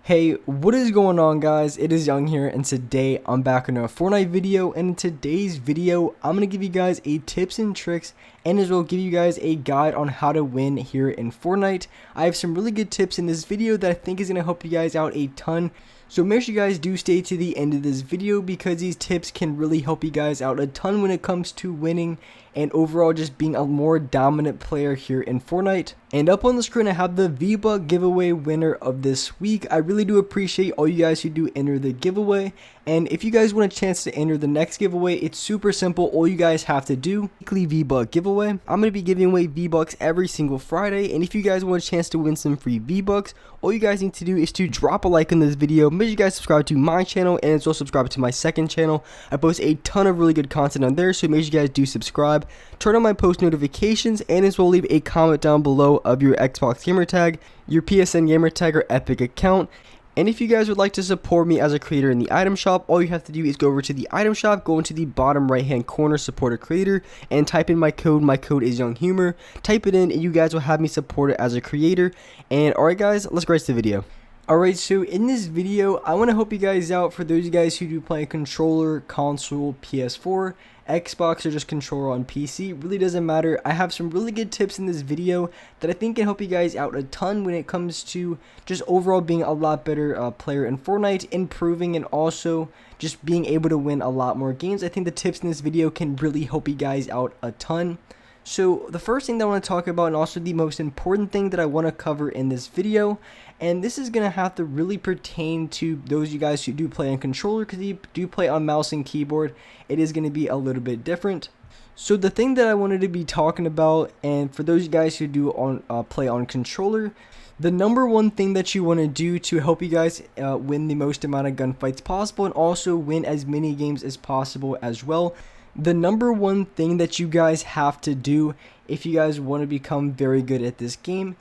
Hey, what is going on, guys? It is Young here, and today I'm back in a Fortnite video. And in today's video, I'm gonna give you guys a tips and tricks, and as well give you guys a guide on how to win here in Fortnite. I have some really good tips in this video that I think is gonna help you guys out a ton. So make sure you guys do stay to the end of this video because these tips can really help you guys out a ton when it comes to winning and overall just being a more dominant player here in Fortnite. And up on the screen I have the V-Buck giveaway winner of this week. I really do appreciate all you guys who do enter the giveaway, and if you guys want a chance to enter the next giveaway, it's super simple. All you guys have to do, weekly V-Buck giveaway. I'm going to be giving away V-Bucks every single Friday, and if you guys want a chance to win some free V-Bucks, all you guys need to do is to drop a like on this video. Make sure you guys subscribe to my channel and as well subscribe to my second channel. I post a ton of really good content on there, so make sure you guys do subscribe. Turn on my post notifications, and as well leave a comment down below of your Xbox gamer tag, your PSN gamer tag, or Epic account. And if you guys would like to support me as a creator in the item shop, all you have to do is go over to the item shop, go into the bottom right hand corner, support a creator, and type in my code. My code is Young Humor. Type it in and you guys will have me supported as a creator. And alright guys, let's get right to the video. Alright, so in this video, I want to help you guys out for those guys who do play controller, console, PS4, Xbox, or just controller on PC. It really doesn't matter. I have some really good tips in this video that I think can help you guys out a ton when it comes to just overall being a lot better player in Fortnite, improving, and also just being able to win a lot more games. I think the tips in this video can really help you guys out a ton. So the first thing that I want to talk about, and also the most important thing that I want to cover in this video, and this is going to have to really pertain to those you guys who do play on controller, because you do play on mouse and keyboard, it is going to be a little bit different. So the thing that I wanted to be talking about, and for those guys who do play on controller, the number one thing that you want to do to help you guys win the most amount of gunfights possible, and also win as many games as possible as well, the number one thing that you guys have to do if you guys want to become very good at this game,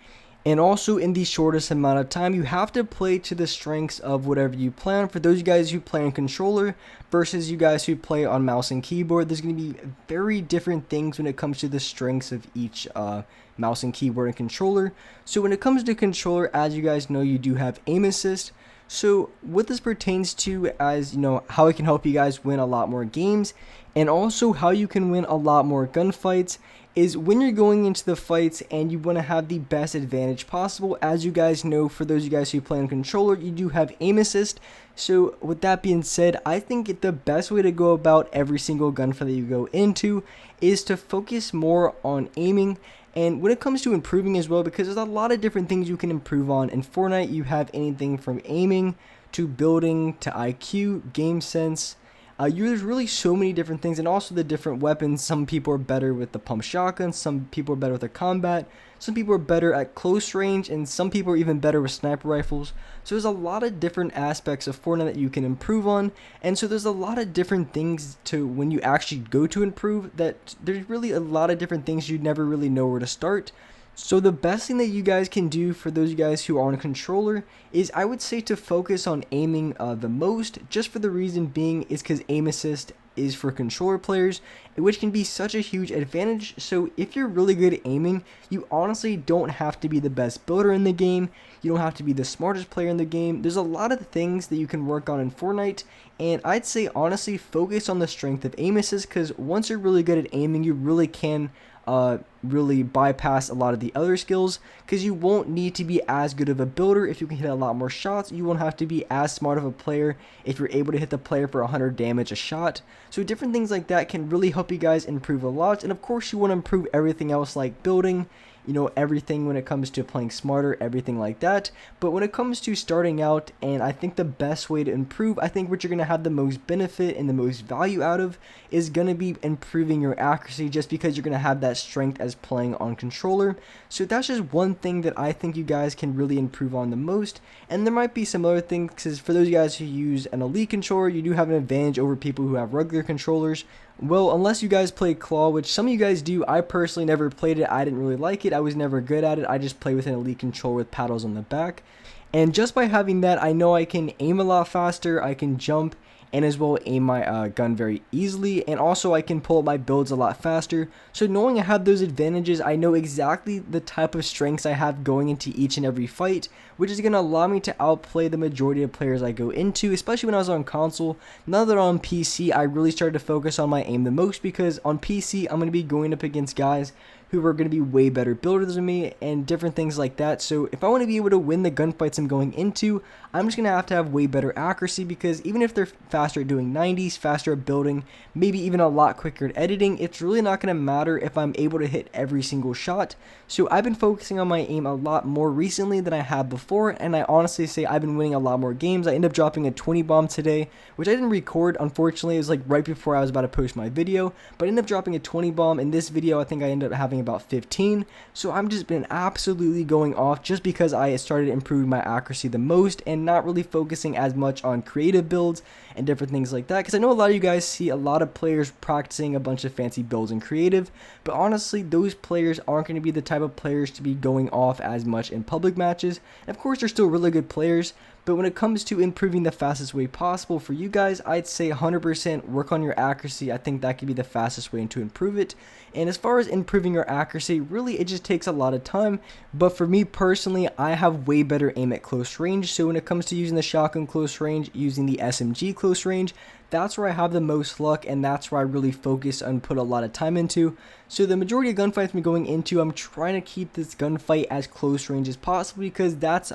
and also in the shortest amount of time, you have to play to the strengths of whatever you play on. For those guys who play on controller versus you guys who play on mouse and keyboard, there's going to be very different things when it comes to the strengths of each mouse and keyboard and controller. So when it comes to controller, as you guys know, you do have aim assist. So what this pertains to, as you know, how it can help you guys win a lot more games, and also how you can win a lot more gunfights, is when you're going into the fights and you want to have the best advantage possible. As you guys know, for those of you guys who play on controller, you do have aim assist. So with that being said, I think the best way to go about every single gunfight that you go into is to focus more on aiming. And when it comes to improving as well, because there's a lot of different things you can improve on in Fortnite. You have anything from aiming to building to IQ, game sense. There's really so many different things, and also the different weapons. Some people are better with the pump shotgun, some people are better with the combat, some people are better at close range, and some people are even better with sniper rifles. So there's a lot of different aspects of Fortnite that you can improve on, and so there's a lot of different things to when you actually go to improve, that there's really a lot of different things you never really know where to start. So the best thing that you guys can do for those of you guys who are on a controller is, I would say, to focus on aiming the most, just for the reason being is because aim assist is for controller players, which can be such a huge advantage. So if you're really good at aiming, you honestly don't have to be the best builder in the game, you don't have to be the smartest player in the game. There's a lot of things that you can work on in Fortnite, and I'd say honestly focus on the strength of aim assist, because once you're really good at aiming, you really can really bypass a lot of the other skills, because you won't need to be as good of a builder if you can hit a lot more shots. You won't have to be as smart of a player if you're able to hit the player for 100 damage a shot. So different things like that can really help you guys improve a lot. And of course you want to improve everything else, like building, you know, everything when it comes to playing smarter, everything like that. But when it comes to starting out, and I think the best way to improve, I think what you're going to have the most benefit and the most value out of is going to be improving your accuracy, just because you're going to have that strength as playing on controller. So that's just one thing that I think you guys can really improve on the most. And there might be some other things, because for those guys who use an elite controller, you do have an advantage over people who have regular controllers. Well, unless you guys play claw, which some of you guys do. I personally never played it. I didn't really like it. I was never good at it. I just play with an elite controller with paddles on the back. And just by having that, I know I can aim a lot faster, I can jump, and as well aim my gun very easily, and also I can pull up my builds a lot faster. So knowing I have those advantages, I know exactly the type of strengths I have going into each and every fight, which is going to allow me to outplay the majority of players I go into, especially when I was on console. Now that on PC, I really started to focus on my aim the most, because on PC I'm going to be going up against guys who are going to be way better builders than me and different things like that. So if I want to be able to win the gunfights I'm going into, I'm just going to have way better accuracy, because even if they're faster at doing 90s, faster at building, maybe even a lot quicker at editing, it's really not going to matter if I'm able to hit every single shot. So I've been focusing on my aim a lot more recently than I have before, and I honestly say I've been winning a lot more games. I ended up dropping a 20 bomb today, which I didn't record, unfortunately. It was like right before I was about to post my video, but I ended up dropping a 20 bomb. In this video, I think I ended up having about 15. So I'm just been absolutely going off, just because I started improving my accuracy the most and not really focusing as much on creative builds and different things like that, because I know a lot of you guys see a lot of players practicing a bunch of fancy builds in creative, but honestly those players aren't going to be the type of players to be going off as much in public matches. And of course they're still really good players, but when it comes to improving the fastest way possible for you guys, I'd say 100% work on your accuracy. I think that could be the fastest way to improve it. And as far as improving your accuracy, really it just takes a lot of time. But for me personally, I have way better aim at close range. So when it comes to using the shotgun close range, using the SMG close range, that's where I have the most luck, and that's where I really focus and put a lot of time into. So the majority of gunfights I'm going into, I'm trying to keep this gunfight as close range as possible, because that's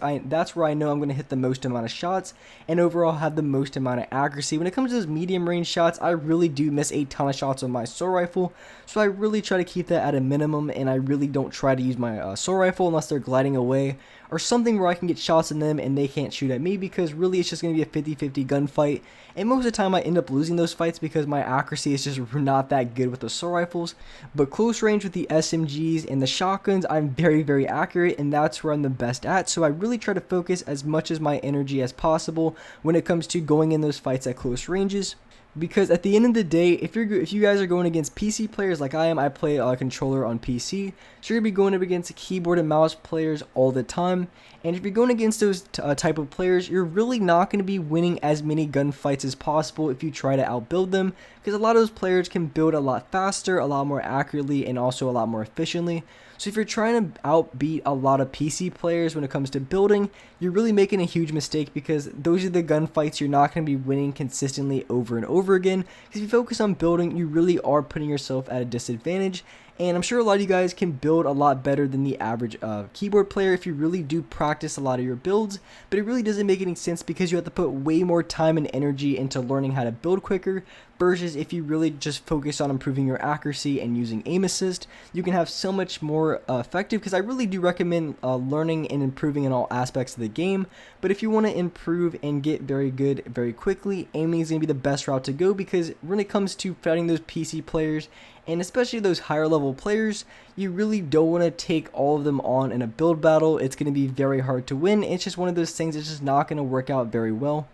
where I know I'm going to hit the most amount of shots and overall have the most amount of accuracy. When it comes to those medium range shots, I really do miss a ton of shots on my assault rifle, so I really try to keep that at a minimum, and I really don't try to use my assault rifle unless they're gliding away or something where I can get shots in them and they can't shoot at me, because really it's just going to be a 50-50 gunfight, and most of the time I end up losing those fights because my accuracy is just not that good with the assault rifles. But close range with the SMGs and the shotguns, I'm very accurate, and that's where I'm the best at. So I really try to focus as much as my energy as possible when it comes to going in those fights at close ranges. Because at the end of the day, if you guys are going against PC players like I am, I play a controller on PC, so you're going to be going up against keyboard and mouse players all the time. And if you're going against those type of players, you're really not going to be winning as many gunfights as possible if you try to outbuild them, because a lot of those players can build a lot faster, a lot more accurately, and also a lot more efficiently. So if you're trying to outbeat a lot of PC players when it comes to building, you're really making a huge mistake, because those are the gunfights you're not going to be winning consistently over and over again. Because if you focus on building, you really are putting yourself at a disadvantage. And I'm sure a lot of you guys can build a lot better than the average keyboard player if you really do practice a lot of your builds, but it really doesn't make any sense, because you have to put way more time and energy into learning how to build quicker, versus if you really just focus on improving your accuracy and using aim assist, you can have so much more effective. Because I really do recommend learning and improving in all aspects of the game, but if you want to improve and get very good very quickly, aiming is going to be the best route to go, because when it comes to fighting those PC players, and especially those higher level players, you really don't want to take all of them on in a build battle. It's going to be very hard to win. It's just one of those things that's just not going to work out very well.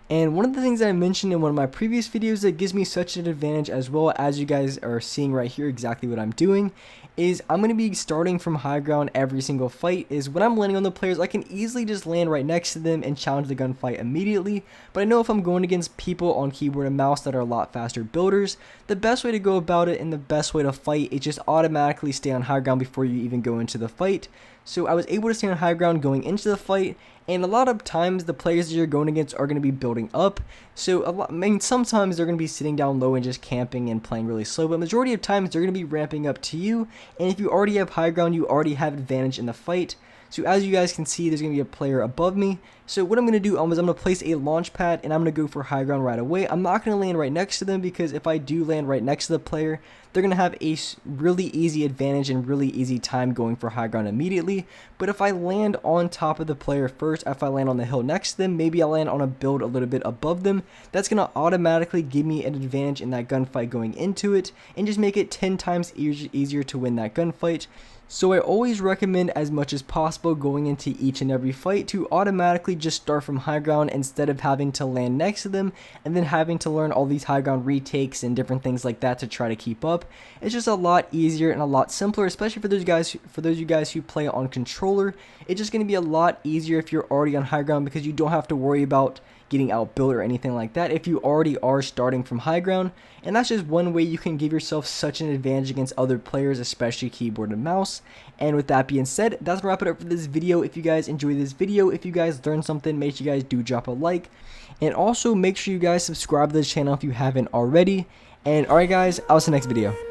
And one of the things that I mentioned in one of my previous videos that gives me such an advantage, as well as you guys are seeing right here exactly what I'm doing, is I'm going to be starting from high ground every single fight. Is when I'm landing on the players, I can easily just land right next to them and challenge the gunfight immediately. But I know if I'm going against people on keyboard and mouse that are a lot faster builders, the best way to go about it and the best way to fight is just automatically stay on high ground before you even go into the fight. So I was able to stay on high ground going into the fight, and a lot of times the players that you're going against are going to be building up. So sometimes they're going to be sitting down low and just camping and playing really slow, but majority of times they're going to be ramping up to you, and if you already have high ground, you already have advantage in the fight. So as you guys can see, there's going to be a player above me. So what I'm going to do is I'm going to place a launch pad, and I'm going to go for high ground right away. I'm not going to land right next to them, because if I do land right next to the player, they're going to have a really easy advantage and really easy time going for high ground immediately. But if I land on top of the player first, if I land on the hill next to them, maybe I land on a build a little bit above them, that's going to automatically give me an advantage in that gunfight going into it, and just make it 10 times easier to win that gunfight. So I always recommend as much as possible going into each and every fight to automatically just start from high ground, instead of having to land next to them and then having to learn all these high ground retakes and different things like that to try to keep up. It's just a lot easier and a lot simpler, especially for those of you guys who play on controller. It's just going to be a lot easier if you're already on high ground, because you don't have to worry about getting outbuilt or anything like that if you already are starting from high ground. And that's just one way you can give yourself such an advantage against other players, especially keyboard and mouse. And with that being said, that's gonna wrap it up for this video. If you guys enjoyed this video, if you guys learned something, make sure you guys do drop a like. And also make sure you guys subscribe to the channel if you haven't already. And alright guys, I'll see you next video.